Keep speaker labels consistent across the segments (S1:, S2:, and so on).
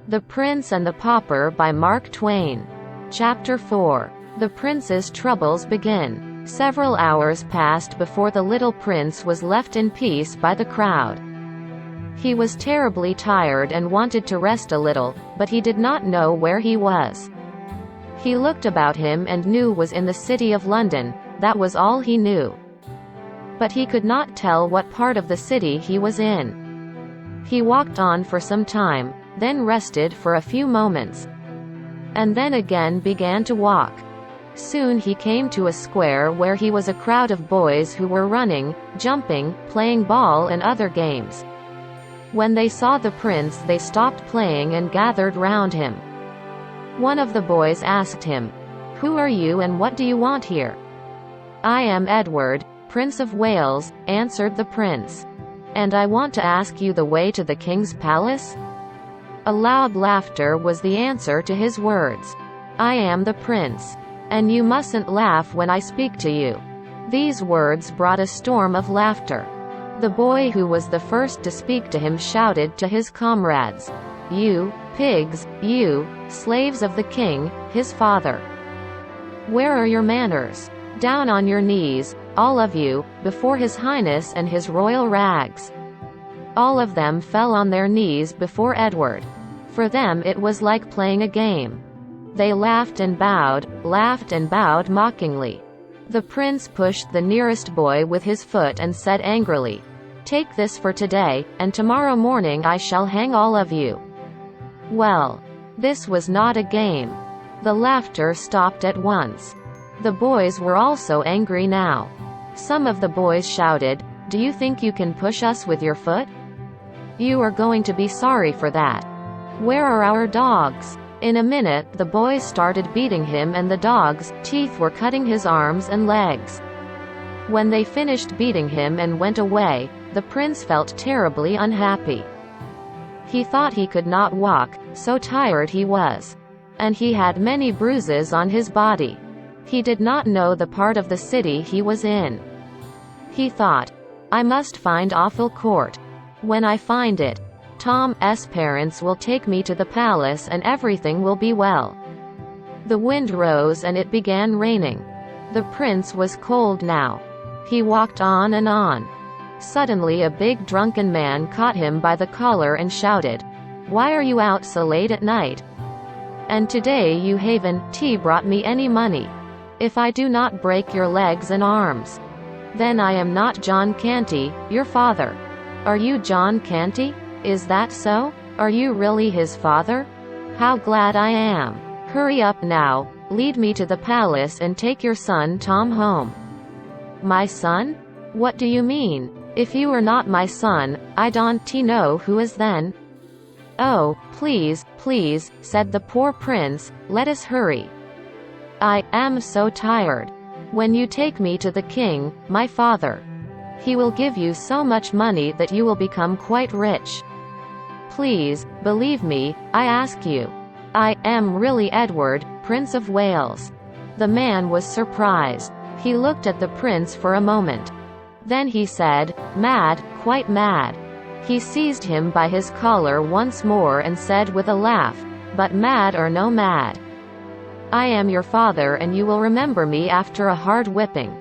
S1: The Prince and the Pauper by Mark Twain. Chapter 4. The prince's troubles begin. Several hours passed before the little prince was left in peace by the crowd. He was terribly tired and wanted to rest a little, but he did not know where he was. He looked about him and knew was in the city of London. That was all he knew. But he could not tell what part of the city he was in. He walked on for some time, then rested for a few moments, and then again began to walk. Soon he came to a square where he was a crowd of boys who were running, jumping, playing ball and other games. When they saw the prince, they stopped playing and gathered round him. One of the boys asked him, "Who are you and what do you want here?" "I am Edward, Prince of Wales," answered the prince. "And I want to ask you the way to the king's palace?" A loud laughter was the answer to his words. "I am the prince. And you mustn't laugh when I speak to you." These words brought a storm of laughter. The boy who was the first to speak to him shouted to his comrades, "You pigs, you slaves of the king, his father! Where are your manners? Down on your knees, all of you, before his highness and his royal rags." All of them fell on their knees before Edward. For them it was like playing a game. They laughed and bowed mockingly. The prince pushed the nearest boy with his foot and said angrily, "Take this for today, and tomorrow morning I shall hang all of you." Well, this was not a game. The laughter stopped at once. The boys were also angry now. Some of the boys shouted, "Do you think you can push us with your foot? You are going to be sorry for that. Where are our dogs?" In a minute the boys started beating him and the dogs' teeth were cutting his arms and legs. When they finished beating him and went away, the prince felt terribly unhappy. He thought he could not walk, so tired he was. And he had many bruises on his body. He did not know the part of the city he was in. He thought, "I must find Awful Court. When I find it, Tom's parents will take me to the palace and everything will be well." The wind rose and it began raining. The prince was cold now. He walked on and on. Suddenly a big drunken man caught him by the collar and shouted, "Why are you out so late at night? And today you haven't brought me any money. If I do not break your legs and arms, then I am not John Canty, your father." "Are you John Canty? Is that so? Are you really his father? How glad I am. Hurry up now, lead me to the palace and take your son Tom home." "My son? What do you mean? If you are not my son, I don't know who is then." "Oh, please, please," said the poor prince, "let us hurry. I am so tired. When you take me to the king, my father, he will give you so much money that you will become quite rich. Please, believe me, I ask you. I am really Edward, Prince of Wales." The man was surprised. He looked at the prince for a moment. Then he said, "Mad, quite mad." He seized him by his collar once more and said with a laugh, "But mad or no mad, I am your father and you will remember me after a hard whipping."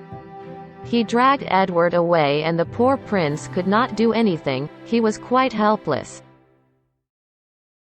S1: He dragged Edward away and the poor prince could not do anything. He was quite helpless.